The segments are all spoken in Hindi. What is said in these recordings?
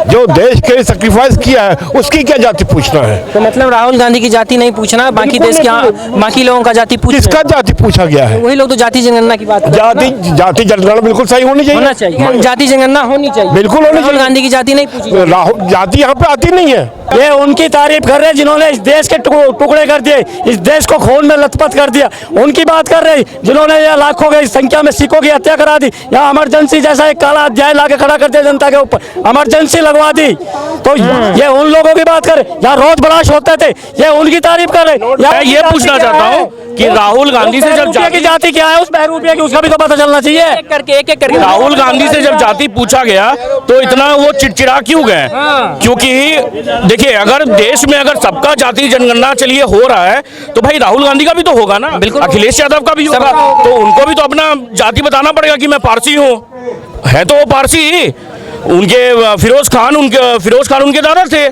जो देश के लिए सेक्रीफाइस किया है उसकी क्या जाति पूछना है? तो मतलब राहुल गांधी की जाति नहीं पूछना, बाकी देश के बाकी लोगों का जाति पूछ किसका जाति पूछा गया है? वही लोग तो जाति जनगणना की बात कर रहे हैं। जाति जनगणना बिल्कुल सही होनी चाहिए, जाति जनगणना होनी चाहिए, बिल्कुल होनी चाहिए। राहुल गांधी की जाति नहीं पूछी, राहुल जाति यहाँ पे आती नहीं है। ये उनकी तारीफ कर रहे हैं जिन्होंने इस देश के टुकड़े कर दिए, इस देश को खून में लथपथ कर दिया। उनकी बात कर रहे हैं जिन्होंने ये लाखों की संख्या में सिखों की हत्या करा दी। यहाँ इमरजेंसी जैसा एक काला अध्याय लाके खड़ा कर दिया जनता के ऊपर, इमरजेंसी लगवा दी। तो ये उन लोगों की बात करे, यहाँ रोज बलाश होते थे, ये उनकी तारीफ कर रहे। मैं ये पूछना चाहता हूँ कि राहुल गांधी से जब जाति क्या है, उस बहरूपिया की उसका भी तो पता चलना चाहिए। एक एक करके राहुल गांधी से जब जाति पूछा गया तो इतना वो चिड़चिड़ा क्यों गए? क्योंकि देखिए, अगर देश में अगर सबका जाति जनगणना चलिए हो रहा है तो भाई राहुल गांधी का भी तो होगा ना, बिल्कुल अखिलेश यादव का भी होगा, तो उनको भी तो अपना जाति बताना पड़ेगा कि मैं पारसी हूँ। है तो वो पारसी, उनके फिरोज खान उनके दादा थे,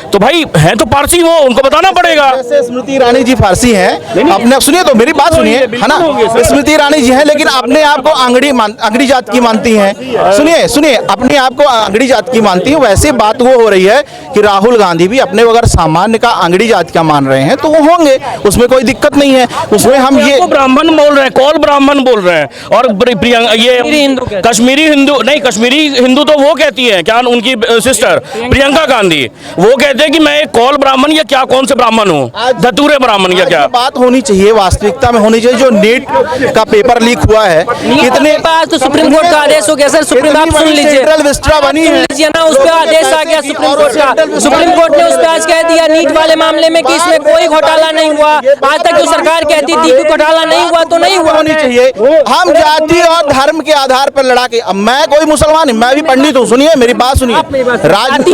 तो भाई है तो पारसी वो, उनको बताना पड़ेगा। जैसे स्मृति ईरानी जी फारसी हैं, अपने सुनिए तो मेरी बात सुनिए, है ना, स्मृति ईरानी जी हैं लेकिन अपने आप को अंगड़ी जात की मानती हैं। सुनिए अपने आप को अंगड़ी जात की मानती हैं। वैसे बात वो हो रही है कि राहुल गांधी भी अपने अगर सामान्य का अंगड़ी जात का मान रहे हैं तो वो होंगे, उसमें कोई दिक्कत नहीं है। उसमें हम ये ब्राह्मण बोल रहे हैं, कौल ब्राह्मण बोल रहे हैं, और ये कश्मीरी हिंदू तो वो कहती है, क्या उनकी सिस्टर प्रियंका गांधी, वो कहते हैं कि मैं एक कौल ब्राह्मण या क्या कौन से ब्राह्मण हूँ, धतूरे ब्राह्मण या क्या? बात होनी चाहिए, वास्तविकता में होनी चाहिए। जो नीट का पेपर लीक हुआ है, कितने पास तो सुप्रीम कोर्ट का आदेश हो गया सर, सुप्रीम आप सुन लीजिए, सेंट्रल विस्ट्रा बनी है ना, उस पर आदेश आ गया सुप्रीम कोर्ट का। सुप्रीम कोर्ट ने उस पर आज कह दिया नीट वाले मामले में कि इसमें कोई घोटाला नहीं हुआ। आज तक जो सरकार कहती थी कि घोटाला नहीं हुआ तो नहीं हुआ। होनी चाहिए। हम जाति और धर्म के आधार पर लड़ा के, मैं कोई मुसलमान, मैं भी पंडित हूँ, सुनिए मेरी बात सुनिए। राजनीति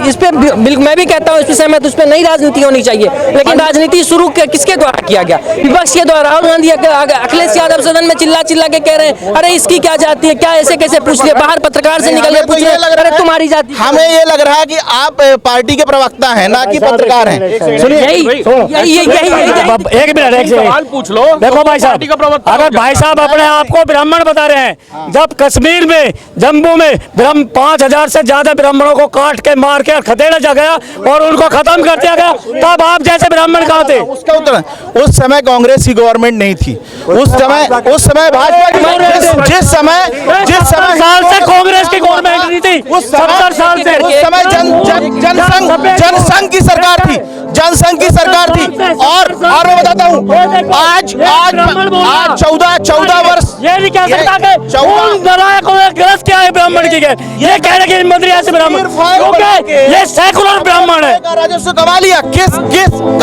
इस पे मैं भी कहता हूँ, इस सहमत, उस पर नई राजनीति होनी चाहिए, लेकिन राजनीति शुरू किसके द्वारा किया गया? विपक्ष के द्वारा। राहुल गांधी अखिलेश यादव सदन में चिल्ला के कह रहे हैं अरे इसकी क्या जाति है, क्या ऐसे कैसे पूछ लिया, बाहर पत्रकार से निकल के पूछ रहे अरे तुम्हारी जाति। हमें ये लग रहा है कि आप पार्टी के प्रवक्ता हैं ना कि पत्रकार हैं। सुनिए एक मिनट, एक सवाल पूछ लो। देखो भाई साहब, अगर भाई साहब अपने आप को ब्राह्मण बता रहे हैं, जब कश्मीर में जम्मू में 5000 से ज्यादा ब्राह्मणों को काट के मार के खदेड़ा जा गया और उनको खत्म कर दिया गया, तब आप जैसे ब्राह्मण कहाँ थे? उसका उत्तर, उस समय कांग्रेस की गवर्नमेंट नहीं थी, उस समय भाजपा की, जिस समय साल से कांग्रेस की गवर्नमेंट नहीं थी, उस 70 साल से, उस समय जनसंघ की सरकार थी, जनसंघ की सरकार थी। और मैं बताता हूँ, आज 14 वर्ष ये नहीं कह सकता कि गलत क्या है ब्राह्मण की, ये कह रहे कि मंत्री ऐसे ब्राह्मण, क्योंकि ये सेकुलर ब्राह्मण है। राजस्व कमा लिया, किस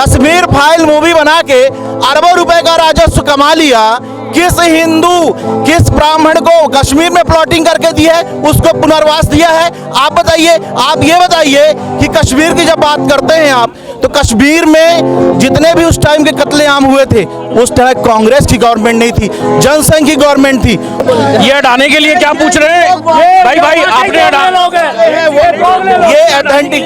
कश्मीर फाइल मूवी बना के अरबों रुपए का राजस्व कमा लिया, किस हिंदू किस ब्राह्मण को कश्मीर में प्लॉटिंग करके दी है, उसको पुनर्वास दिया है? आप बताइए, आप ये बताइए कि कश्मीर की जब बात करते हैं आप, तो कश्मीर में जितने भी उस टाइम के कत्लेआम हुए थे, उस टाइम कांग्रेस की गवर्नमेंट नहीं थी, जनसंघ की गवर्नमेंट थी। ये हटाने के लिए क्या पूछ रहे हैं भाई आपने ये ऑथेंटिक,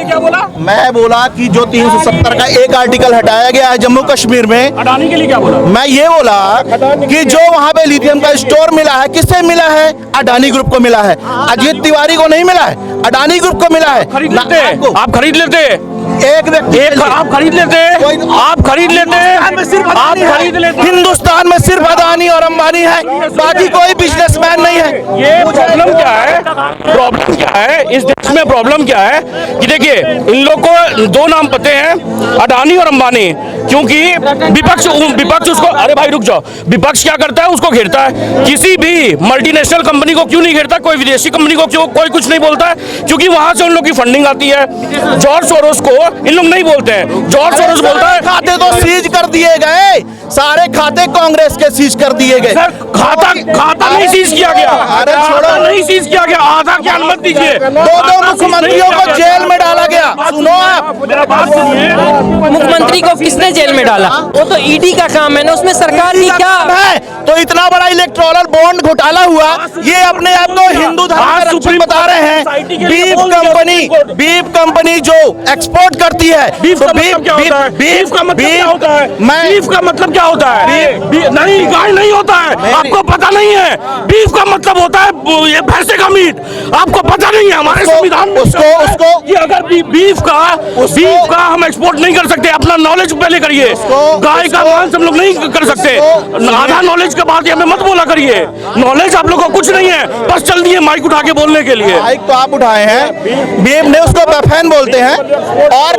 मैं बोला कि जो 370 का एक आर्टिकल हटाया गया है जम्मू कश्मीर में, हटाने के लिए क्या बोला? मैं ये बोला कि जो वहाँ पे लिथियम का स्टोर मिला है, किससे मिला है? अडानी ग्रुप को मिला है, अजीत तिवारी को नहीं मिला है, अडानी ग्रुप को मिला है। आप खरीद लेते, एक व्यक्ति आप खरीद लेते। हिंदुस्तान में सिर्फ अदानी और अंबानी है, बाकी कोई बिजनेसमैन नहीं है। ये प्रॉब्लम क्या है? प्रॉब्लम क्या है इस देश में? प्रॉब्लम क्या है कि देखिए, इन लोग को दो नाम पते हैं, अडानी और अंबानी, क्योंकि विपक्ष उसको, अरे भाई रुक जाओ, विपक्ष क्या करता है? उसको घेरता है। किसी भी मल्टीनेशनल कंपनी को क्यों नहीं घेरता? कोई विदेशी कंपनी को क्यों कोई कुछ नहीं बोलता है? क्योंकि वहां से उन लोग की फंडिंग आती है। जॉर्ज सोरोस को इन लोग नहीं बोलते हैं, जॉर्ज सोरोस बोलता है। खाते तो सीज कर दिए गए, सारे खाते कांग्रेस के सीज कर दिए गए। खाता नहीं सीज किया गया, अरे छोड़ो, नहीं सीज किया गया, आधा की अनुमति दीजिए। दो मुख्यमंत्रियों को जेल में डाला गया। सुनो आप, मेरा बात सुनिए। मुख्यमंत्री को किसने जेल में डाला? वो तो ईडी का काम है ना, उसमें सरकार की क्या है? तो इतना बड़ा इलेक्टोरल बॉन्ड घोटाला हुआ, ये अपने आप को हिंदू धर्म के रक्षक बता रहे हैं। बीफ कंपनी जो एक्सपोर्ट करती है, बीफ का मतलब क्या होता है? बीफ का मतलब क्या होता है? बीफ का मतलब क्या होता है? नहीं, गाय नहीं होता है, आपको पता नहीं है। बीफ का मतलब होता है ये भैंसे का मीट, आपको पता नहीं है। हमारे संविधान में उसको कि अगर बीफ का हम एक्सपोर्ट नहीं कर सकते, अपना नॉलेज पहले करिए। गाय का मांस हम लोग नहीं कर सकते, आधा नॉलेज के बाद हमें मत बोला करिए। नॉलेज आप लोगों को कुछ नहीं है, बस चल दिए माइक उठा के बोलने के लिए। माइक तो आप उठाए हैं, बीफ ने उसको बफैन बोलते हैं। और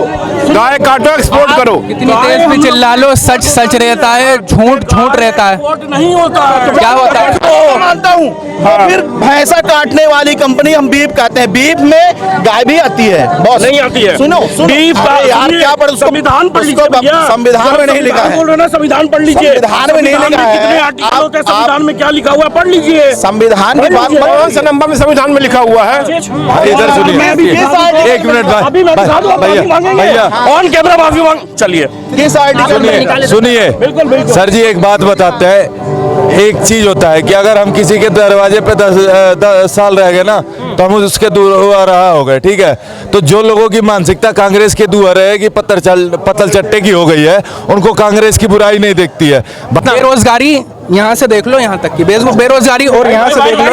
गाय काटो, एक्सपोर्ट करो। कितनी तेज भी चिल्ला लो, सच सच रहता है, झूठ झूठ रहता है। नहीं होता है, क्या होता है? तो मानता हूँ। तो फिर भैंसा काटने वाली कंपनी हम बीफ कहते हैं। बीफ में गाय भी आती है, बॉस नहीं आती है। सुनो बीफ का यार क्या पढ़, संविधान पढ़ लीजिए भैया। संविधान में नहीं लिखा है। बोल रहे ना, संविधान पढ़ लीजिए। संविधान में नहीं लिखा है। कितने आर्टिकल होते हैं संविधान में, क्या लिखा हुआ है पढ़ लीजिए। संविधान की बात कौन सा नंबर में संविधान में लिखा हुआ है? इधर सुनिए, एक मिनट अभी मैं दिखा दूं, माफी मांगेंगे। भैया ऑन कैमरा माफी मांग, चलिए। किस आर्टिकल में? सुनिए सर जी, एक बात बताते हैं। एक चीज होता है कि अगर हम किसी के दरवाजे पे 10 साल रह गए ना, तो हम उसके दूर हुआ रहा हो गए, ठीक है। तो जो लोगों की मानसिकता कांग्रेस के दूर है कि पत्तल चट्टे की हो गई है, उनको कांग्रेस की बुराई नहीं दिखती है। बेरोजगारी यहाँ से देख लो, यहाँ तक की बेरोजगारी, और यहाँ से देख लो।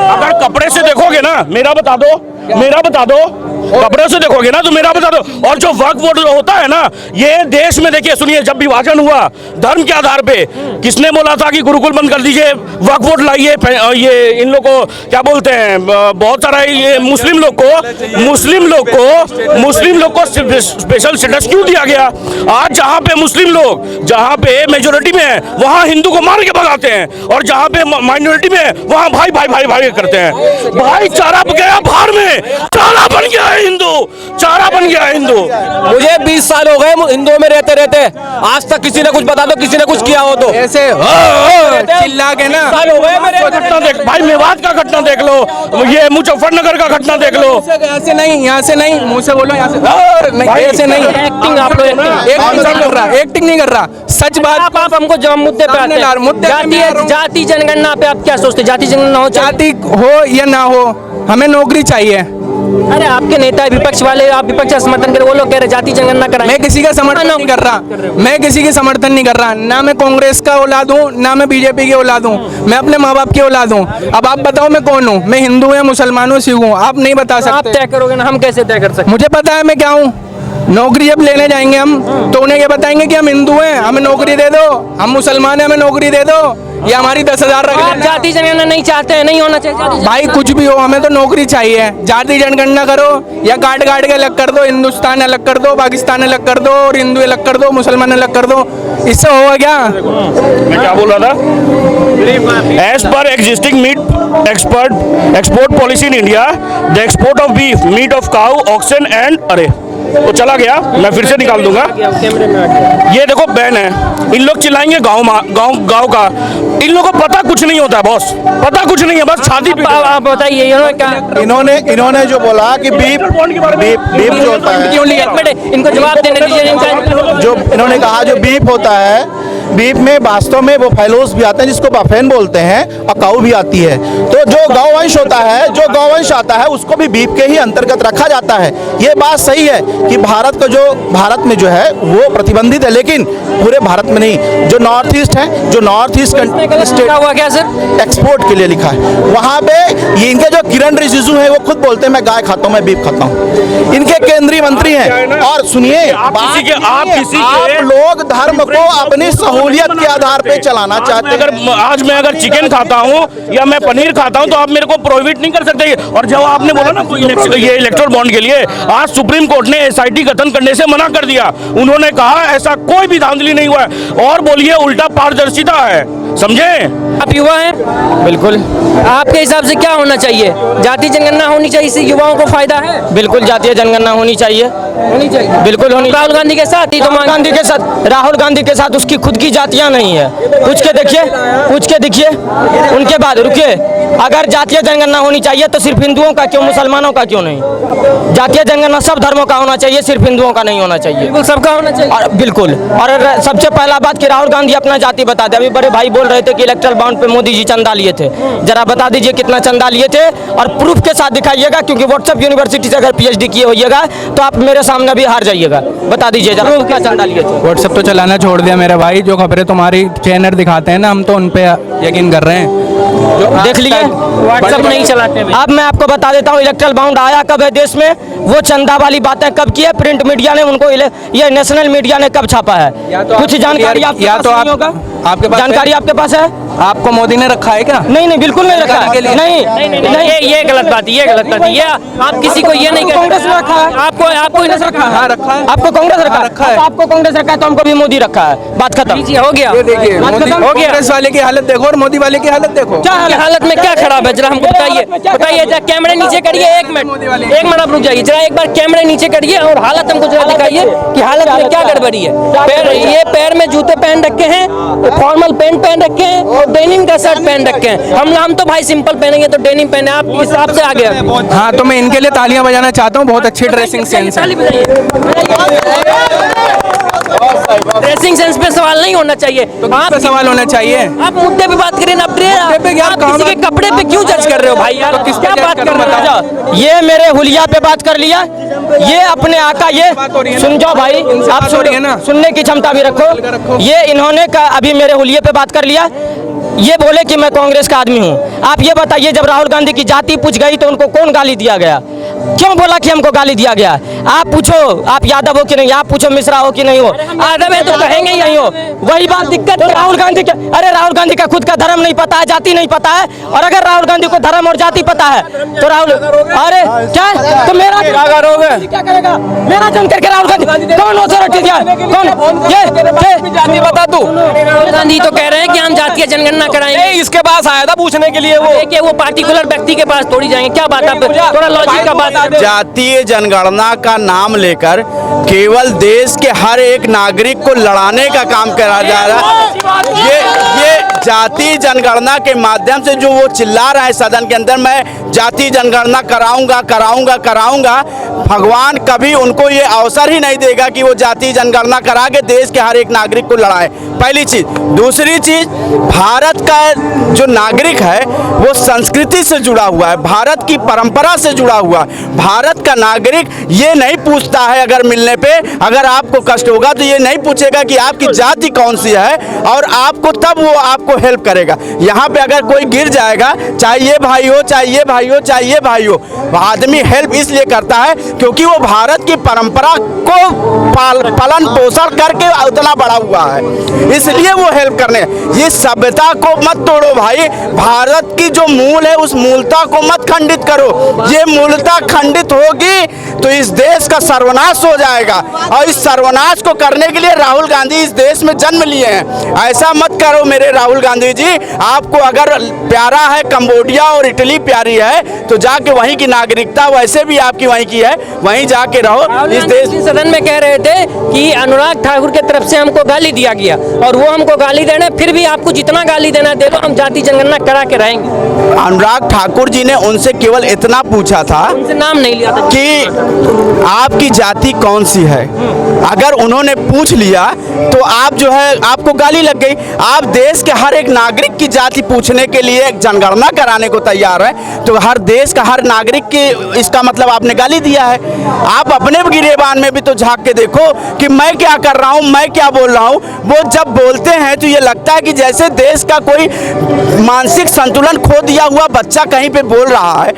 अगर कपड़े से देखोगे ना, मेरा बता दो, कपड़े से देखोगे ना तो मेरा बता दो। और जो वक्फ बोर्ड होता है ना, ये देश में देखिए, सुनिए, जब विभाजन हुआ धर्म के आधार पे, किसने बोला था कि गुरुकुल बंद कर दीजिए, वक्फ बोर्ड लाइए, ये इन लोग को क्या बोलते हैं, बहुत सारा ये मुस्लिम लोग को स्पेशल स्टेटस क्यों दिया गया? आज जहाँ पे मुस्लिम लोग, जहाँ पे मेजोरिटी में है, वहाँ हिंदू को मार के भगाते हैं, और जहाँ पे माइनॉरिटी में है, वहाँ भाई भाई भाई भाई करते हैं। भाईचारा गया बाहर में, चारा बन गया है हिंदू, चारा बन गया है हिंदू। मुझे 20 साल हो गए हिंदुओं में रहते रहते, आज तक किसी ने कुछ बता दो, किसी ने कुछ किया हो तो ऐसे चिल्ला के ना। साल हो गए मेरे। घटना देख भाई, मेवात का घटना देख लो, ये मुजफ्फरनगर का घटना देख लो। ऐसे नहीं, यहाँ से नहीं, मुंह से बोलो, यहाँ से नहीं, ऐसे नहीं। एक्टिंग आप लोग एक्टिंग नहीं कर रहा, सच बात। आप हमको जब मुद्दे पे आते हैं, जाति जनगणना पे आप क्या सोचते? जाति जनगणना हो, जाति हो या ना हो, हमें नौकरी चाहिए। अरे आपके नेता विपक्ष वाले, आप विपक्ष का समर्थन करें, वो लोग कह रहे जाति जनगणना कराएं। मैं किसी का समर्थन नहीं कर रहा, मैं किसी की समर्थन नहीं कर रहा। ना मैं कांग्रेस का औलाद हूँ, ना मैं बीजेपी की औलाद हूँ, मैं अपने माँ बाप की औलाद हूँ। अब आप बताओ मैं कौन हूँ? मैं हिंदू या मुसलमान हूँ, सिख हूँ? आप नहीं बता सकते। आप तय करोगे ना, हम कैसे तय कर सकते? मुझे पता है मैं क्या हूँ। नौकरी जब लेने जाएंगे हम, तो उन्हें ये बताएंगे कि हम हिंदू हैं, हमें नौकरी दे दो, हम मुसलमान हैं, हमें नौकरी दे दो, या हमारी 10,000 रख आप लेना। जाति जनगणना नहीं चाहते हैं, नहीं होना चाहिए भाई कुछ भी हो, हमें तो नौकरी चाहिए। जाति जनगणना करो या काट काट के अलग कर दो, हिंदुस्तान अलग कर दो, पाकिस्तान अलग कर दो, और हिंदू अलग कर दो, मुसलमान अलग कर दो, इससे होगा क्या? मैं क्या बोल रहा था? एज पर existing meat export policy in India, the export of beef, meat of cow, oxen and, अरे वो चला गया, मैं फिर से निकाल दूंगा। ये देखो बैन है, इन लोग चिल्लाएंगे गांव का, इन लोगों को पता कुछ नहीं होता है बॉस, पता कुछ नहीं है, बस छाती पे। आप बताइए, इन्होंने जो बोला कि बीफ जो होता है, क्यों लिया? इनको जवाब देने दीजिए। जो इन्होंने कहा जो बीफ होता है, बीफ में वास्तव में वो फैलोस भी आते हैं जिसको बफेन बोलते हैं, और काऊ भी आती है। तो जो गौवंश होता है, जो गौवंश आता है, उसको भी बीफ के ही अंतर्गत रखा जाता है। ये बात सही है कि भारत में जो है वो प्रतिबंधित है, लेकिन पूरे भारत में नहीं। जो नॉर्थ ईस्ट है, जो नॉर्थ ईस्ट स्टेट हुआ क्या सर? एक्सपोर्ट के लिए लिखा है, वहाँ पे ये इनके जो किरण रिजिजू हैं, वो खुद बोलते हैं मैं गाय खाता हूँ, मैं बीफ खाता हूँ। इनके केंद्रीय मंत्री हैं। और सुनिए, आप लोग धर्म को अपनी सहूलियत के आधार पे चलाना चाहते हैं। अगर आज मैं अगर चिकन खाता हूँ या मैं पनीर खाता हूँ, तो आप मेरे को प्रोहिबिट नहीं कर सकते। और जब आपने बोला ना ये इलेक्टोरल बॉन्ड के लिए, आज सुप्रीम कोर्ट ने SIT गठन करने से मना कर दिया। उन्होंने कहा ऐसा कोई भी धांधली नहीं हुआ है, और बोलिए उल्टा पारदर्शिता है। समझे? आप युवा हैं, बिल्कुल आपके हिसाब से क्या होना चाहिए? जाति जनगणना होनी चाहिए, इससे युवाओं को फायदा है? बिल्कुल जातीय जनगणना होनी चाहिए, होनी चाहिए, बिल्कुल होनी। राहुल गांधी के साथ ही तो राहुल गांधी के साथ, राहुल गांधी के साथ उसकी खुद की जातियां नहीं है। पूछ के देखिए उनके बाद रुकिए। अगर जातीय जनगणना होनी चाहिए तो सिर्फ हिंदुओं का क्यों, मुसलमानों का क्यों नहीं? जातीय जनगणना सब धर्मों का होना चाहिए, सिर्फ हिंदुओं का नहीं होना चाहिए। बिल्कुल सबका होना चाहिए। और बिल्कुल, और सबसे पहला बात कि राहुल गांधी अपना जाति बता दे। अभी बड़े भाई बोल रहे थे कि इलेक्ट्रल बाउंड पे मोदी जी चंदा लिए थे, जरा बता दीजिए कितना चंदा लिए थे और प्रूफ के साथ दिखाइएगा, क्योंकि व्हाट्सएप यूनिवर्सिटी से अगर पीएचडी किए होइएगा तो आप मेरे सामने भी हार जाइएगा। बता दीजिए जरा क्या चंदा लिए थे। व्हाट्सएप तो चलाना छोड़ दिया मेरे भाई, जो खबरें तुम्हारी चैनल दिखाते हैं ना, हम तो उन पे यकीन कर रहे हैं। देख लिए, व्हाट्सएप नहीं चलाते हैं। अब मैं आपको बता देता हूँ इलेक्ट्रल बाउंड आया कब है देश में, वो चंदा वाली बातें कब की है, प्रिंट मीडिया ने उनको, ये नेशनल मीडिया ने कब छापा है, कुछ जानकारी आपके पास नहीं होगा? आपके पास जानकारी आपके पास है? आपको मोदी ने रखा है क्या? नहीं बिल्कुल नहीं रखा है। नहीं, ये गलत बात है, ये गलत बात है। ये आप किसी को ये नहीं कह कांग्रेस ने रखा है, आपको कांग्रेस रखा है, रखा है। आपको कांग्रेस रखा रखा है, है। आपको कांग्रेस रखा है तो हमको भी मोदी रखा है। बात खत्म। जी हो गया। ये देखिए बात मोदी, खत्म हो गया। कांग्रेस वाले की हालत देखो और मोदी वाले की हालत देखो। क्या की हालत में क्या खराब है, जरा हमको बताइए। बताइए जरा, कैमरे नीचे करिए, एक मिनट आप रुक जाइए जरा, एक बार कैमरे नीचे करिए और हालत हमको जरा दिखाइए कि हालत में क्या गड़बड़ी है। पैर में जूते पहन रखे हैं, फॉर्मल पैंट पहन रखे हैं और डेनिम का शर्ट पहन रखे हैं। हम तो भाई सिंपल पहनेंगे तो डेनिम पहने, आप इस हिसाब से आ गया। हाँ, तो मैं इनके लिए तालियां बजाना चाहता हूँ, बहुत अच्छी ड्रेसिंग सेंस है। ड्रेसिंग सेंस पे सवाल नहीं होना चाहिए। आप पे सवाल होना चाहिए। आप मुद्दे पे बात करें ना, आप किसी के कपड़े पे क्यों जज कर रहे हो भाई यार? किस पे क्या जज बात करूं, कर रहे हो? बताओ। ये मेरे हुलिया पे बात कर लिया, ये अपने आका, ये सुन जाओ भाई, आप सुनने की क्षमता भी रखो। ये इन्होंने का अभी मेरे हुलिये पे बात कर लिया, ये बोले कि मैं कांग्रेस का आदमी हूँ। आप ये बताइए, जब राहुल गांधी की जाति पूछ गई तो उनको कौन गाली दिया गया? क्यों बोला कि हमको गाली दिया गया? आप पूछो, आप यादव हो कि नहीं, आप पूछो मिश्रा हो कि नहीं हो, यादव है तो कहेंगे ही नहीं हो। वही बात दिक्कत राहुल गांधी के, अरे राहुल गांधी का खुद का धर्म नहीं पता है, जाति नहीं पता है। और अगर राहुल गांधी को धर्म और जाति पता है तो राहुल, अरे क्या तो मेरा क्या करोगे, क्या करेगा? मेरा जन करके राहुल गांधी कौन अथॉरिटी दिया? कौन ये जाति बता तू? राहुल गांधी तो कह रहे हैं कि हम जातीय जनगणना कराएंगे। इसके पास आया था पूछने के लिए वो, देखिए वो पार्टिकुलर व्यक्ति के पास थोड़ी जाएंगे। क्या बात आप थोड़ा लॉजिक का बात। जातीय जनगणना का नाम लेकर केवल देश के हर एक नागरिक को लड़ाने का काम करा जा रहा है। ये जातीय जनगणना के माध्यम से जो वो चिल्ला रहे हैं सदन के अंदर, मैं जातीय जनगणना कराऊंगा, भगवान कभी उनको ये अवसर ही नहीं देगा कि वो जातीय जनगणना करा के देश के हर एक नागरिक को लड़ाए। पहली चीज। दूसरी चीज, भारत का जो नागरिक है वो संस्कृति से जुड़ा हुआ है, भारत की परंपरा से जुड़ा हुआ है। भारत का नागरिक ये नहीं पूछता है, अगर मिलने पे अगर आपको कष्ट होगा तो ये नहीं पूछेगा कि आपकी जाति कौन सी है, और आपको तब वो आपको हेल्प करेगा। यहाँ पे अगर कोई गिर जाएगा, चाहे ये भाई हो, चाहे ये भाई हो, चाहे ये भाई हो, आदमी हेल्प इसलिए करता है क्योंकि वो भारत की परंपरा को पालन पोषण करके उतना बड़ा हुआ है, इसलिए वो हेल्प करने। ये सभ्यता को मत तोड़ो भाई, भारत की जो मूल है उस मूलता को मत खंडित करो। ये मूलता खंडित होगी तो इस देश का सर्वनाश हो जाएगा, और इस सर्वनाश को करने के लिए राहुल गांधी इस देश में जन्म लिए हैं। ऐसा मत करो मेरे राहुल गांधी जी। आपको अगर प्यारा है कंबोडिया और इटली प्यारी है तो जाके वहीं की नागरिकता वैसे भी आपकी वहीं की है, वहीं जाके रहो। इस देश सदन में कह रहे थे कि अनुराग ठाकुर की तरफ से हमको गाली दिया गया और वो हमको गाली देना, फिर भी आपको जितना गाली देना दे दो, हम जाति जनगणना करा के रहेंगे। अनुराग ठाकुर जी ने उनसे केवल इतना पूछा था, उनसे नाम नहीं लिया था कि आपकी जाति कौन सी है। अगर उन्होंने पूछ लिया तो आप जो है आपको गाली लग गई। आप देश के हर एक नागरिक की जाति पूछने के लिए एक जनगणना कराने को तैयार है, तो हर देश का हर नागरिक की, इसका मतलब आपने गाली दिया है। आप अपने गिरेबान में भी तो झांक के देखो कि मैं क्या कर रहा हूँ, मैं क्या बोल रहा हूँ। वो जब बोलते हैं तो ये लगता है कि जैसे देश का कोई मानसिक संतुलन खो दिया हुआ बच्चा कहीं पे बोल रहा है।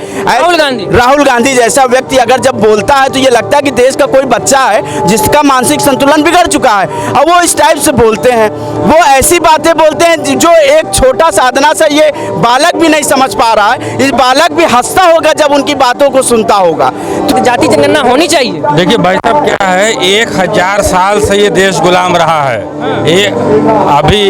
राहुल गांधी जैसा व्यक्ति अगर जब बोलता है तो ये लगता है कि देश का कोई बच्चा है जिसका मानसिक संतुलन बिगड़ चुका है, और वो इस टाइप से बोलते हैं। वो ऐसी बातें बोलते हैं जो एक छोटा साधना से ये बालक भी नहीं समझ पा रहा है। इस बालक भी हंसता होगा जब उनकी बातों को सुनता होगा। तो जाति जनगणना होनी चाहिए। देखिए भाई साहब, क्या है, 1000 साल से ये देश गुलाम रहा है। अभी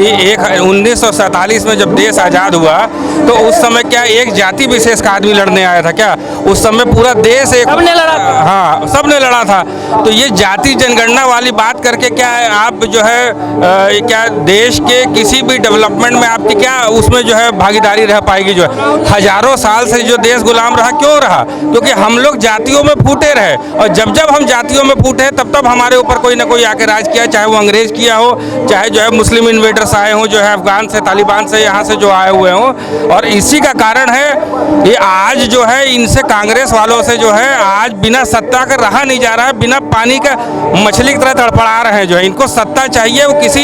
1947 में जब देश आज़ाद हुआ तो उस समय क्या एक जाति विशेष का आदमी लड़ने आया था क्या? उस समय पूरा देश एक सबने लड़ा था। हाँ, सबने लड़ा था। तो ये जाति जनगणना वाली बात करके क्या है, आप जो है क्या देश के किसी भी डेवलपमेंट में आपकी क्या उसमें जो है भागीदारी रह पाएगी? जो है हजारों साल से जो देश गुलाम रहा, क्यों रहा? क्योंकि हम लोग जातियों में फूटे रहे, और जब जब हम जातियों में फूटे तब हमारे ऊपर कोई ना कोई आके राज किया, चाहे वो अंग्रेज किया हो, चाहे जो है मुस्लिम इन्वेडर्स आए हों, जो है अफगान से, तालिबान से, यहाँ से जो आए हुए हों। और इसी का कारण है ये आज जो है इनसे कांग्रेस वालों से जो है आज बिना सत्ता का रहा नहीं जा रहा है, बिना पानी का मछली की तरह तड़पड़ा रहे हैं। जो है इनको सत्ता चाहिए, वो किसी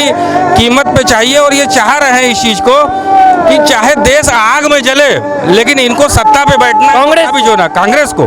कीमत पे चाहिए, और ये चाह रहे हैं इस चीज़ को कि चाहे देश आग में जले लेकिन इनको सत्ता पे बैठना। कांग्रेस भी जो ना कांग्रेस को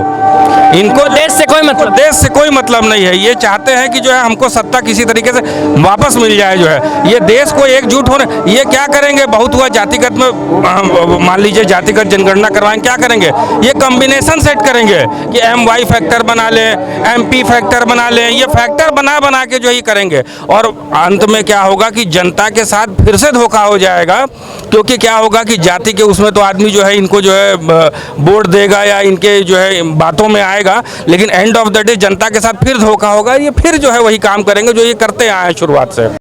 इनको देश से कोई मतलब नहीं है। ये चाहते हैं कि जो है हमको सत्ता किसी तरीके से वापस मिल जाए। जो है ये देश को एकजुट होने, ये क्या करेंगे, बहुत हुआ जातिगत में, मान लीजिए जातिगत जनगणना करवाएं, क्या करेंगे, ये कॉम्बिनेशन सेट करेंगे कि MY फैक्टर बना लें, MP फैक्टर बना लें, ये फैक्टर बना के जो ही करेंगे। और अंत में क्या होगा कि जनता के साथ फिर से धोखा हो जाएगा। क्योंकि क्या होगा कि जाति के उसमें तो आदमी जो है इनको जो है वोट देगा या इनके जो है बातों में आएगा, लेकिन एंड ऑफ द डे जनता के साथ फिर धोखा होगा। ये फिर जो है वही काम करेंगे जो ये करते आए हैं शुरुआत से।